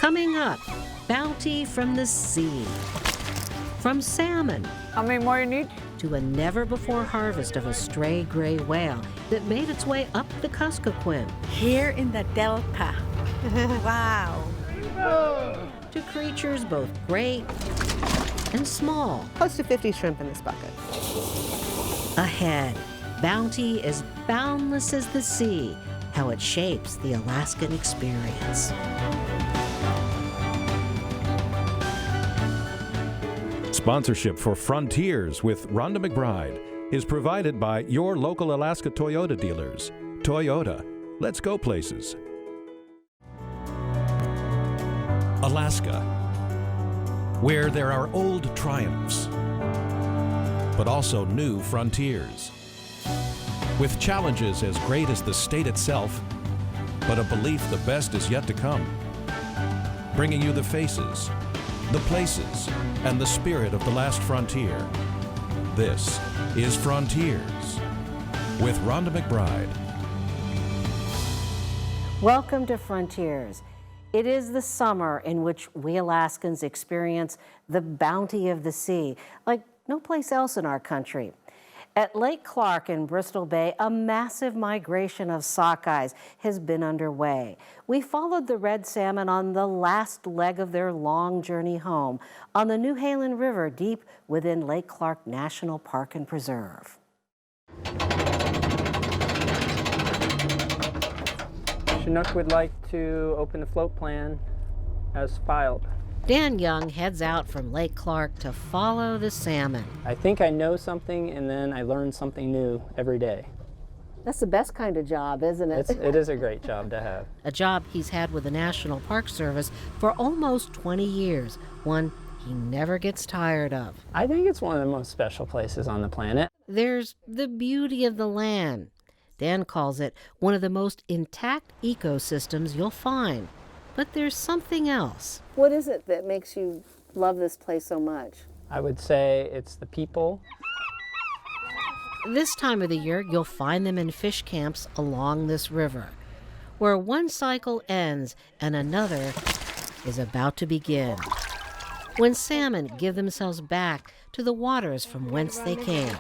Coming up, bounty from the sea. From salmon. How many more you need? To a never-before harvest of a stray gray whale that made its way up the Kuskokwim. Here in the Delta. Wow. To creatures both great and small. Close to 50 shrimp in this bucket. Ahead, bounty as boundless as the sea, how it shapes the Alaskan experience. Sponsorship for Frontiers with Rhonda McBride is provided by your local Alaska Toyota dealers. Toyota, let's go places. Alaska, where there are old triumphs, but also new frontiers. With challenges as great as the state itself, but a belief the best is yet to come. Bringing you the faces, the places, and the spirit of the last frontier. This is Frontiers with Rhonda McBride. Welcome to Frontiers. It is the summer in which we Alaskans experience the bounty of the sea, like no place else in our country. At Lake Clark in Bristol Bay, a massive migration of sockeyes has been underway. We followed the red salmon on the last leg of their long journey home on the Newhalen River deep within Lake Clark National Park and Preserve. Chinook would like to open the float plan as filed. Dan Young heads out from Lake Clark to follow the salmon. I think I know something and then I learn something new every day. That's the best kind of job, isn't it? It is a great job to have. A job he's had with the National Park Service for almost 20 years, one he never gets tired of. I think it's one of the most special places on the planet. There's the beauty of the land. Dan calls it one of the most intact ecosystems you'll find. But there's something else. What is it that makes you love this place so much? I would say it's the people. This time of the year, you'll find them in fish camps along this river, where one cycle ends and another is about to begin. When salmon give themselves back to the waters from whence they came.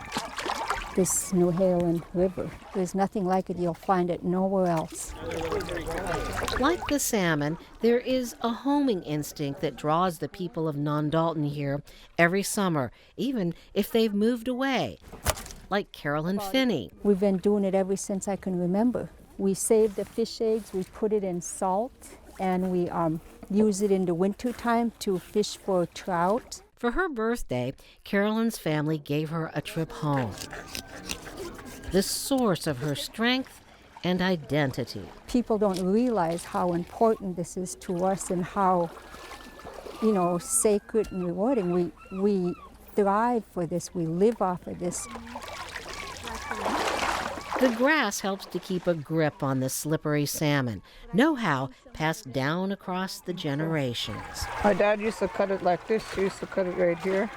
This Newhalen River, there's nothing like it. You'll find it nowhere else. Like the salmon, there is a homing instinct that draws the people of Nondalton here every summer, even if they've moved away, like Carol and Finney. We've been doing it ever since I can remember. We save the fish eggs, we put it in salt, and we use it in the winter time to fish for trout. For her birthday, Carolyn's family gave her a trip home, the source of her strength and identity. People don't realize how important this is to us and how, sacred and rewarding. We thrive for this. We live off of this. The grass helps to keep a grip on the slippery salmon, know-how passed down across the generations. My dad used to cut it like this. He used to cut it right here,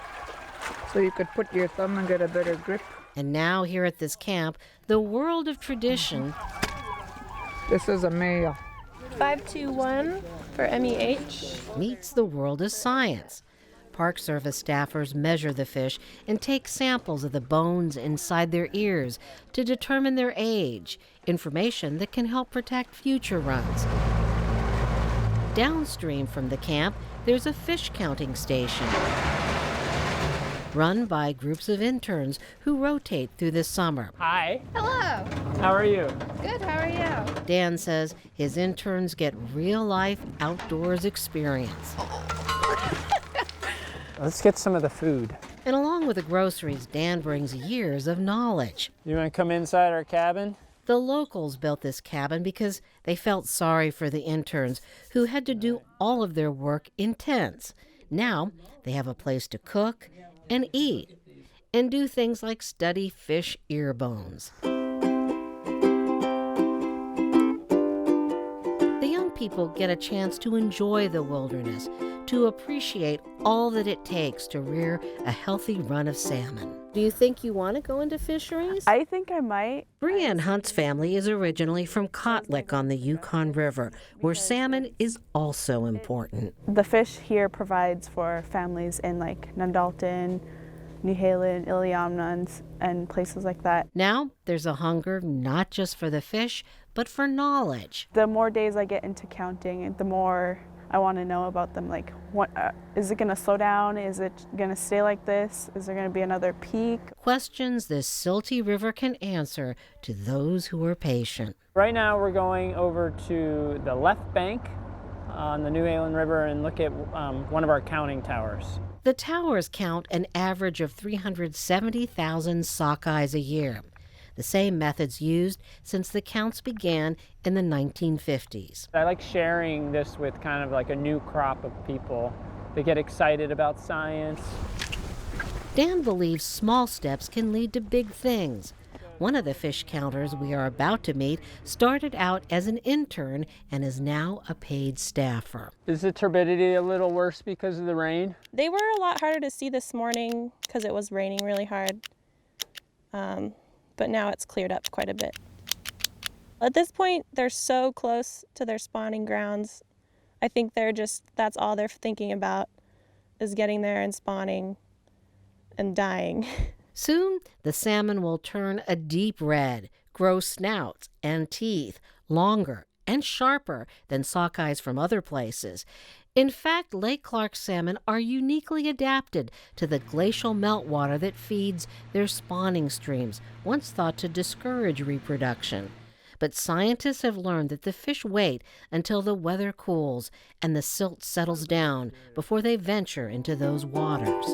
so you could put your thumb and get a better grip. And now here at this camp, the world of tradition. This is a male. 521 for Emmie H. Meets the world of science. Park Service staffers measure the fish and take samples of the bones inside their ears to determine their age, information that can help protect future runs. Downstream from the camp, there's a fish counting station run by groups of interns who rotate through the summer. Hi. Hello. How are you? Good, how are you? Dan says his interns get real-life outdoors experience. Let's get some of the food. And along with the groceries, Dan brings years of knowledge. You want to come inside our cabin? The locals built this cabin because they felt sorry for the interns who had to do all of their work in tents. Now they have a place to cook and eat and do things like study fish ear bones. The young people get a chance to enjoy the wilderness, to appreciate all that it takes to rear a healthy run of salmon. Do you think you want to go into fisheries? I think I might. Brianne Hunt's family is originally from Kotlik on the Yukon River, where salmon is also important. The fish here provides for families in like Nondalton, Newhalen, Iliamnans, and places like that. Now, there's a hunger not just for the fish, but for knowledge. The more days I get into counting, the more I want to know about them. Like, what is it going to slow down? Is it going to stay like this? Is there going to be another peak? Questions this silty river can answer to those who are patient. Right now we're going over to the left bank on the Newhalen River and look at one of our counting towers. The towers count an average of 370,000 sockeyes a year, the same methods used since the counts began in the 1950s. I like sharing this with kind of like a new crop of people. They get excited about science. Dan believes small steps can lead to big things. One of the fish counters we are about to meet started out as an intern and is now a paid staffer. Is the turbidity a little worse because of the rain? They were a lot harder to see this morning because it was raining really hard. But now it's cleared up quite a bit. At this point, they're so close to their spawning grounds. I think that's all they're thinking about is getting there and spawning and dying. Soon, the salmon will turn a deep red, grow snouts and teeth, longer and sharper than sockeyes from other places. In fact, Lake Clark salmon are uniquely adapted to the glacial meltwater that feeds their spawning streams, once thought to discourage reproduction. But scientists have learned that the fish wait until the weather cools and the silt settles down before they venture into those waters.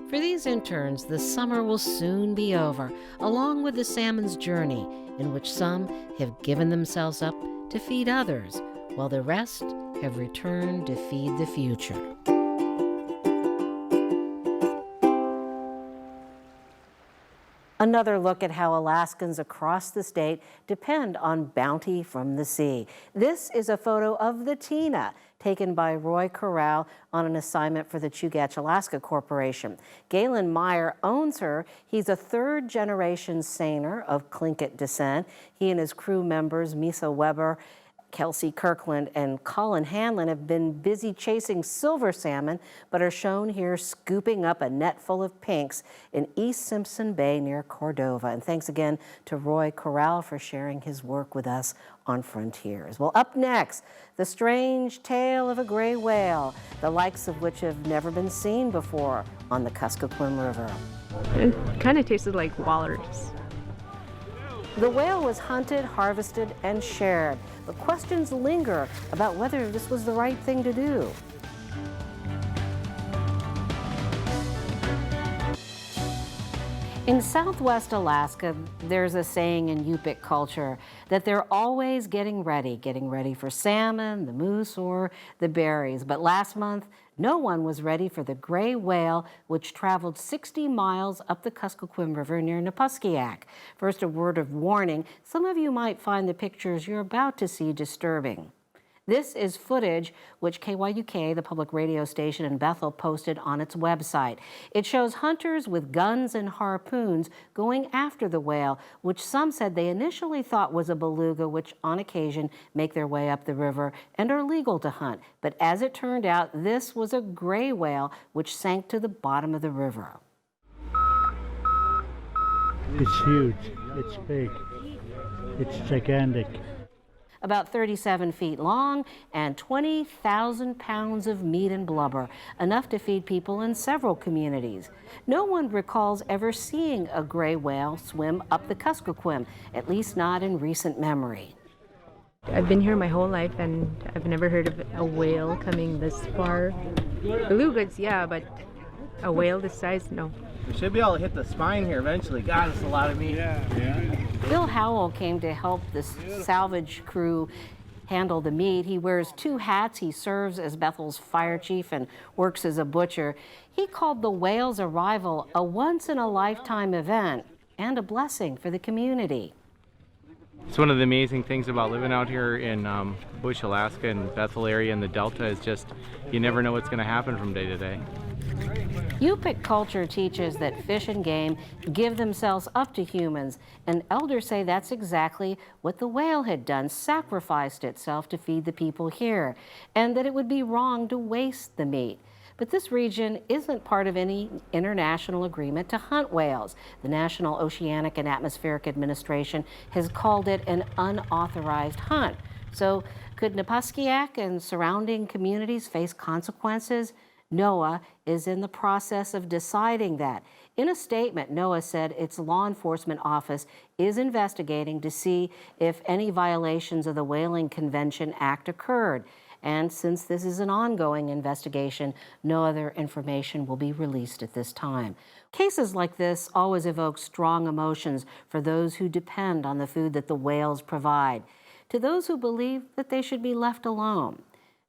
For these interns, the summer will soon be over, along with the salmon's journey, in which some have given themselves up to feed others, while the rest have returned to feed the future. Another look at how Alaskans across the state depend on bounty from the sea. This is a photo of the Tina, taken by Roy Corral on an assignment for the Chugach Alaska Corporation. Galen Meyer owns her. He's a third-generation seiner of Tlingit descent. He and his crew members, Misa Weber, Kelsey Kirkland, and Colin Hanlon have been busy chasing silver salmon, but are shown here scooping up a net full of pinks in East Simpson Bay near Cordova. And thanks again to Roy Corral for sharing his work with us on Frontiers. Well, up next, the strange tale of a gray whale, the likes of which have never been seen before on the Kuskokwim River. It kind of tasted like walrus. The whale was hunted, harvested, and shared, but questions linger about whether this was the right thing to do. In Southwest Alaska, there's a saying in Yupik culture that they're always getting ready for salmon, the moose, or the berries. But last month, no one was ready for the gray whale, which traveled 60 miles up the Kuskokwim River near Napuskiak. First, a word of warning. Some of you might find the pictures you're about to see disturbing. This is footage which KYUK, the public radio station in Bethel, posted on its website. It shows hunters with guns and harpoons going after the whale, which some said they initially thought was a beluga, which on occasion make their way up the river and are legal to hunt. But as it turned out, this was a gray whale which sank to the bottom of the river. It's huge. It's big. It's gigantic. About 37 feet long and 20,000 pounds of meat and blubber, enough to feed people in several communities. No one recalls ever seeing a gray whale swim up the Kuskokwim, at least not in recent memory. I've been here my whole life and I've never heard of a whale coming this far. Belugas, yeah, but a whale this size, no. We should be able to hit the spine here eventually. God, it's a lot of meat. Yeah. Bill Howell came to help the salvage crew handle the meat. He wears two hats. He serves as Bethel's fire chief and works as a butcher. He called the whale's arrival a once-in-a-lifetime event and a blessing for the community. It's one of the amazing things about living out here in Bush, Alaska and Bethel area in the Delta is just you never know what's going to happen from day to day. Yupik culture teaches that fish and game give themselves up to humans, and elders say that's exactly what the whale had done, sacrificed itself to feed the people here, and that it would be wrong to waste the meat. But this region isn't part of any international agreement to hunt whales. The National Oceanic and Atmospheric Administration has called it an unauthorized hunt. So could Napaskiak and surrounding communities face consequences? NOAA is in the process of deciding that. In a statement, NOAA said its law enforcement office is investigating to see if any violations of the Whaling Convention Act occurred. And since this is an ongoing investigation, no other information will be released at this time. Cases like this always evoke strong emotions for those who depend on the food that the whales provide, to those who believe that they should be left alone.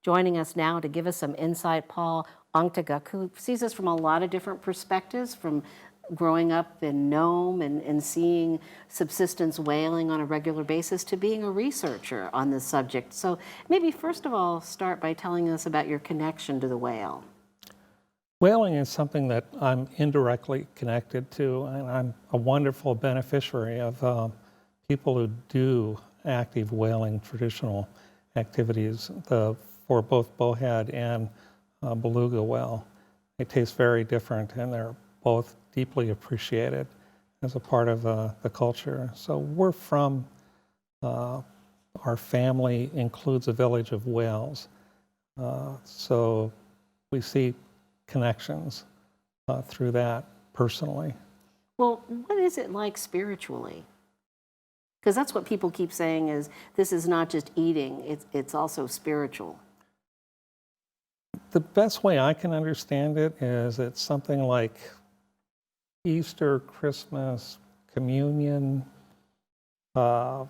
Joining us now to give us some insight, Paul Onktaguk, who sees us from a lot of different perspectives, from growing up in Nome and seeing subsistence whaling on a regular basis to being a researcher on this subject. So maybe first of all, start by telling us about your connection to the whale. Whaling is something that I'm indirectly connected to, and I'm a wonderful beneficiary of people who do active whaling traditional activities for both bowhead and beluga whale. They taste very different, and they're both deeply appreciated as a part of the culture. So we're from, our family includes a village of whales. So we see connections through that personally. Well, what is it like spiritually? Because that's what people keep saying is this is not just eating, it's also spiritual. The best way I can understand it is it's something like Easter, Christmas, communion, a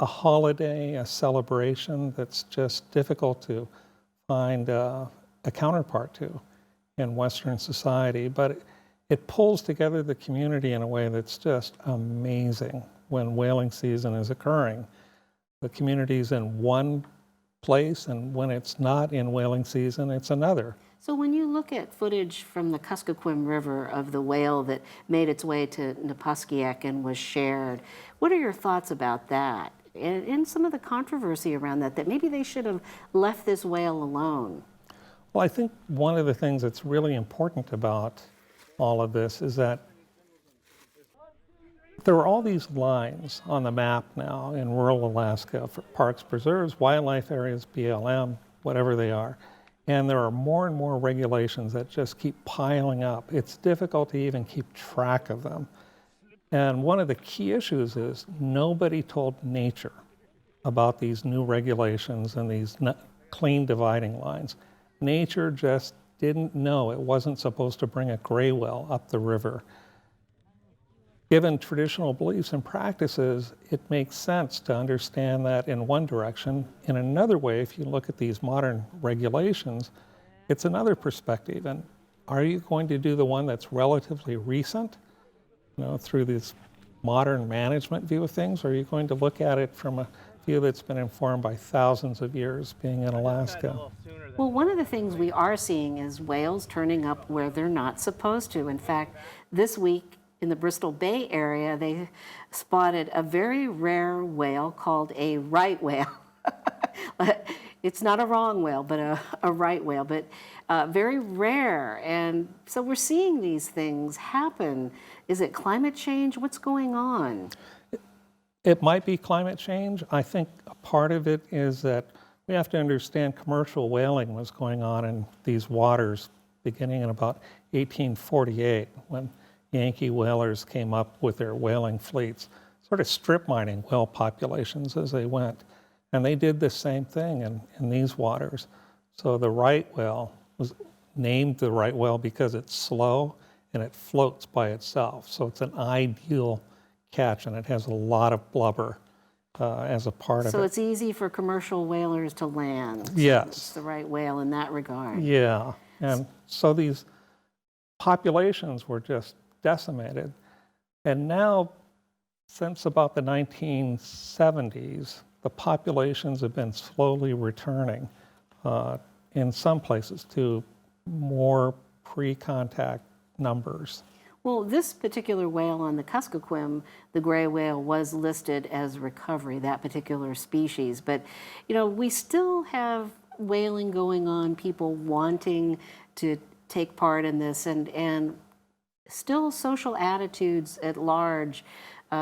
holiday, a celebration that's just difficult to find a counterpart to in Western society. But it pulls together the community in a way that's just amazing when whaling season is occurring. The community's in one place, and when it's not in whaling season, it's another. So when you look at footage from the Kuskokwim River of the whale that made its way to Napaskiak and was shared, what are your thoughts about that? And some of the controversy around that maybe they should have left this whale alone. Well, I think one of the things that's really important about all of this is that there are all these lines on the map now in rural Alaska for parks, preserves, wildlife areas, BLM, whatever they are. And there are more and more regulations that just keep piling up. It's difficult to even keep track of them. And one of the key issues is nobody told nature about these new regulations and these clean dividing lines. Nature just didn't know it wasn't supposed to bring a gray whale up the river. Given traditional beliefs and practices, it makes sense to understand that in one direction. In another way, if you look at these modern regulations, it's another perspective. And are you going to do the one that's relatively recent, through this modern management view of things, or are you going to look at it from a view that's been informed by thousands of years being in Alaska? Well, one of the things we are seeing is whales turning up where they're not supposed to. In fact, this week, in the Bristol Bay area, they spotted a very rare whale called a right whale. It's not a wrong whale, but a right whale, but very rare. And so we're seeing these things happen. Is it climate change? What's going on? It might be climate change. I think a part of it is that we have to understand commercial whaling was going on in these waters beginning in about 1848 when Yankee whalers came up with their whaling fleets, sort of strip mining whale populations as they went. And they did the same thing in these waters. So the right whale was named the right whale because it's slow and it floats by itself. So it's an ideal catch, and it has a lot of blubber as a part of it. So it's easy for commercial whalers to land. Yes. It's the right whale in that regard. Yeah, and so these populations were just decimated. And now, since about the 1970s, the populations have been slowly returning in some places to more pre-contact numbers. Well, this particular whale on the Kuskokwim, the gray whale, was listed as recovery, that particular species. But, you know, we still have whaling going on, people wanting to take part in this, and still social attitudes at large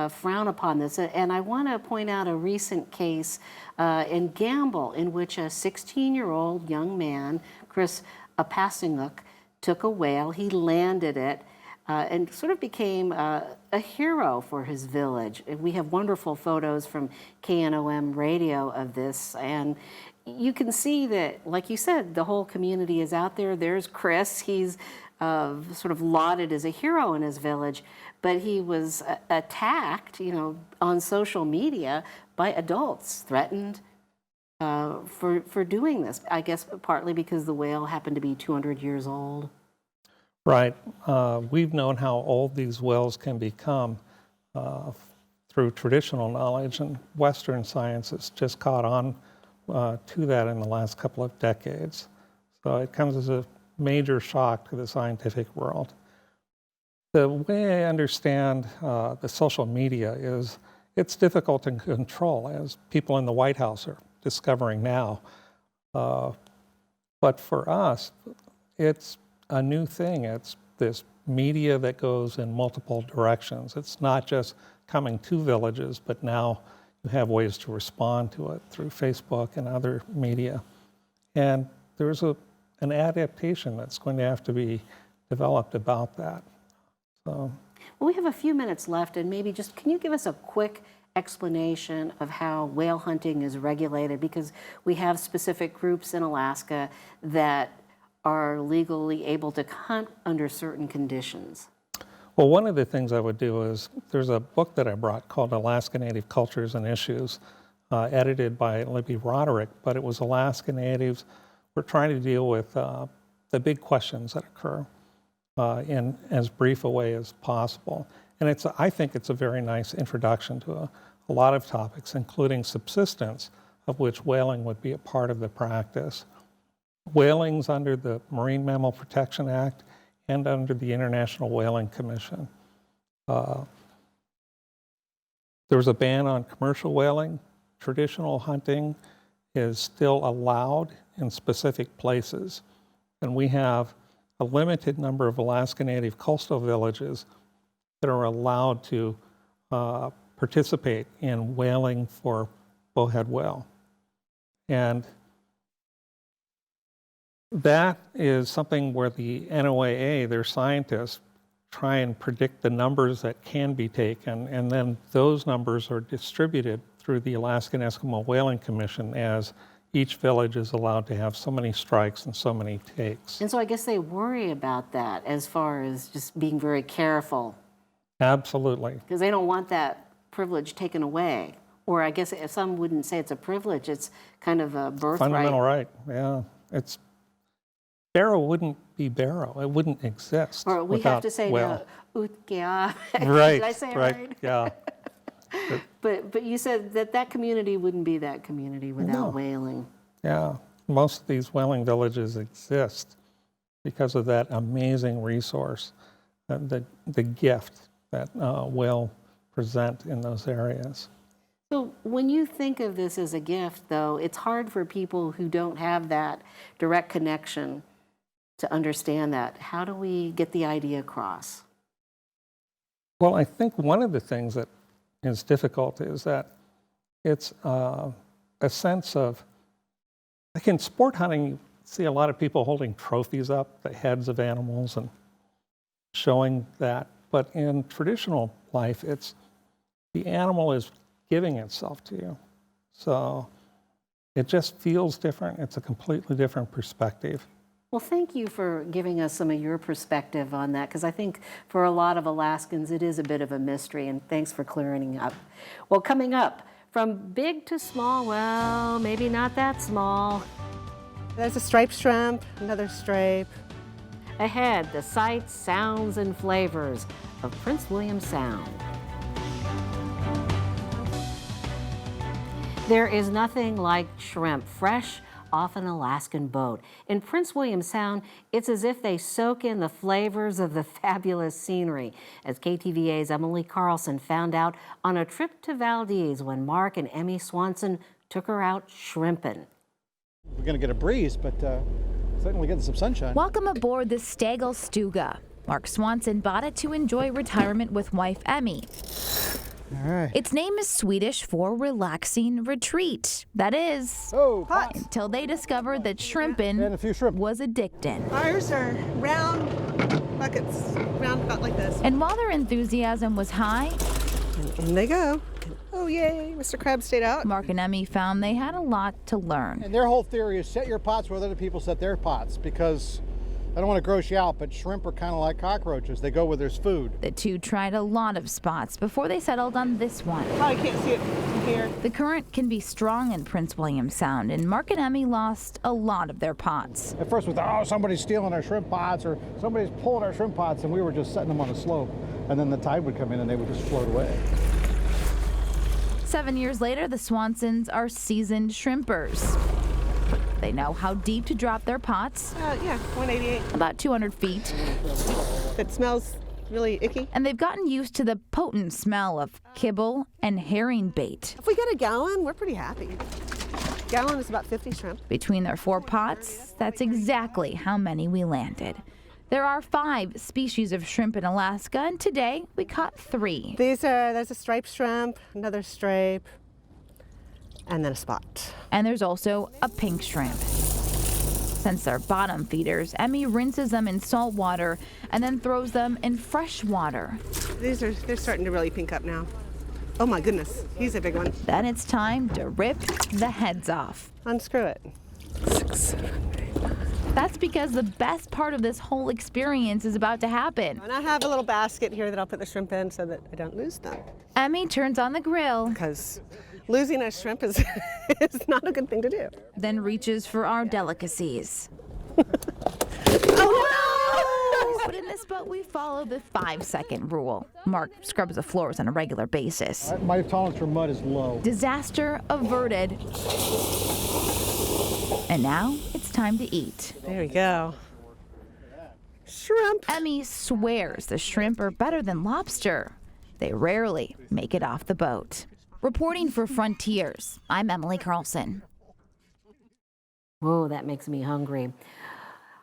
frown upon this. And I want to point out a recent case in Gamble in which a 16-year-old young man, Chris Apasinguk, took a whale, he landed it, and sort of became a hero for his village. We have wonderful photos from KNOM radio of this, and you can see that, like you said, the whole community is out there. There's Chris, he's sort of lauded as a hero in his village, but he was attacked, you know, on social media by adults, threatened for doing this. I guess partly because the whale happened to be 200 years old. Right. We've known how old these whales can become through traditional knowledge, and Western science has just caught on to that in the last couple of decades. So it comes as a major shock to the scientific world. The way I understand the social media is it's difficult to control, as people in the White House are discovering now. But for us, it's a new thing. It's this media that goes in multiple directions. It's not just coming to villages, but now you have ways to respond to it through Facebook and other media. And there's an adaptation that's going to have to be developed about that. So, well, we have a few minutes left, and maybe just, can you give us a quick explanation of how whale hunting is regulated? Because we have specific groups in Alaska that are legally able to hunt under certain conditions. Well, one of the things I would do is, there's a book that I brought called Alaska Native Cultures and Issues, edited by Libby Roderick, but it was Alaska Natives. We're trying to deal with the big questions that occur in as brief a way as possible. And I think it's a very nice introduction to a lot of topics, including subsistence, of which whaling would be a part of the practice. Whaling's under the Marine Mammal Protection Act and under the International Whaling Commission. There was a ban on commercial whaling. Traditional hunting is still allowed in specific places. And we have a limited number of Alaska Native coastal villages that are allowed to participate in whaling for bowhead whale. And that is something where the NOAA, their scientists, try and predict the numbers that can be taken, and then those numbers are distributed through the Alaskan Eskimo Whaling Commission, as each village is allowed to have so many strikes and so many takes. And so I guess they worry about that as far as just being very careful. Absolutely. Because they don't want that privilege taken away. Or I guess if some wouldn't say it's a privilege, it's kind of a birthright. Fundamental right, yeah. Barrow wouldn't be Barrow. It wouldn't exist. Or we have to say whale. Utkia. Right. Did I say it right? Yeah. But you said that community wouldn't be that community without whaling. Yeah. Most of these whaling villages exist because of that amazing resource, the gift that whale present in those areas. So when you think of this as a gift, though, it's hard for people who don't have that direct connection to understand that. How do we get the idea across? Well, I think one of the things that is difficult is that it's a sense of, like in sport hunting, you see a lot of people holding trophies up, the heads of animals, and showing that. But in traditional life, it's the animal is giving itself to you. So it just feels different. It's a completely different perspective. Well, thank you for giving us some of your perspective on that, because I think for a lot of Alaskans, it is a bit of a mystery, and thanks for clearing up. Well, coming up, from big to small, well, maybe not that small. There's a striped shrimp, another stripe. Ahead, the sights, sounds, and flavors of Prince William Sound. There is nothing like shrimp, fresh off an Alaskan boat. In Prince William Sound, it's as if they soak in the flavors of the fabulous scenery, as KTVA's Emily Carlson found out on a trip to Valdez when Mark and Emmie Swanson took her out shrimping. We're going to get a breeze, but certainly getting some sunshine. Welcome aboard the Stagel Stuga. Mark Swanson bought it to enjoy retirement with wife Emmie. All right. Its name is Swedish for relaxing retreat. That is, until they discovered that shrimping was addicting. Ours are round buckets, round about like this. And while their enthusiasm was high, in they go. Oh, yay, Mr. Crab stayed out. Mark and Emmie found they had a lot to learn. And their whole theory is set your pots where other people set their pots, because I don't want to gross you out, but shrimp are kind of like cockroaches. They go where there's food. The two tried a lot of spots before they settled on this one. Oh, I can't see it from here. The current can be strong in Prince William Sound, and Mark and Emmie lost a lot of their pots. At first we thought, oh, somebody's stealing our shrimp pots, or somebody's pulling our shrimp pots, and we were just setting them on a slope. And then the tide would come in and they would just float away. 7 years later, the Swansons are seasoned shrimpers. They know how deep to drop their pots. Yeah, 188. About 200 feet. It smells really icky. And they've gotten used to the potent smell of kibble and herring bait. If we get a gallon, we're pretty happy. Gallon is about 50 shrimp. Between their 4 pots, that's exactly how many we landed. There are 5 species of shrimp in Alaska, and today we caught 3. There's a striped shrimp, another stripe, and then a spot. And there's also a pink shrimp. Since they're bottom feeders, Emmie rinses them in salt water and then throws them in fresh water. They're starting to really pink up now. Oh my goodness, he's a big one. Then it's time to rip the heads off. Unscrew it. 6, 7, 8, 9. That's because the best part of this whole experience is about to happen. And I have a little basket here that I'll put the shrimp in so that I don't lose them. Emmie turns on the grill. Because losing a shrimp is not a good thing to do. Then reaches for our delicacies. Oh no! But in this boat, we follow the 5-second rule. Mark scrubs the floors on a regular basis. My tolerance for mud is low. Disaster averted. And now it's time to eat. There we go. Shrimp. Emmie swears the shrimp are better than lobster. They rarely make it off the boat. Reporting for Frontiers, I'm Emily Carlson. Whoa, that makes me hungry.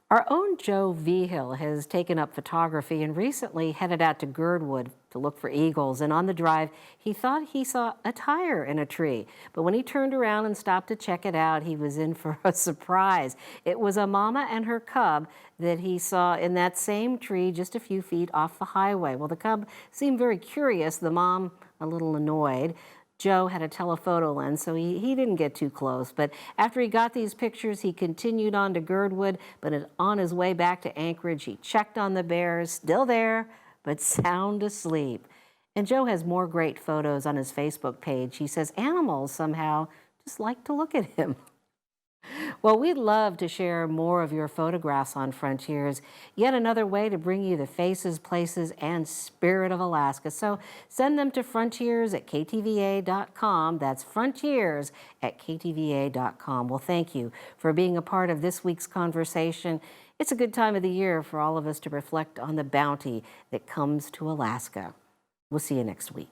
Our own Joe Vigil has taken up photography and recently headed out to Girdwood to look for eagles. And on the drive, he thought he saw a tire in a tree. But when he turned around and stopped to check it out, he was in for a surprise. It was a mama and her cub that he saw in that same tree just a few feet off the highway. Well, the cub seemed very curious, the mom a little annoyed. Joe had a telephoto lens, so he didn't get too close. But after he got these pictures, he continued on to Girdwood. But on his way back to Anchorage, he checked on the bears, still there, but sound asleep. And Joe has more great photos on his Facebook page. He says animals somehow just like to look at him. Well, we'd love to share more of your photographs on Frontiers, yet another way to bring you the faces, places, and spirit of Alaska. So send them to frontiers@ktva.com. That's frontiers@ktva.com. Well, thank you for being a part of this week's conversation. It's a good time of the year for all of us to reflect on the bounty that comes to Alaska. We'll see you next week.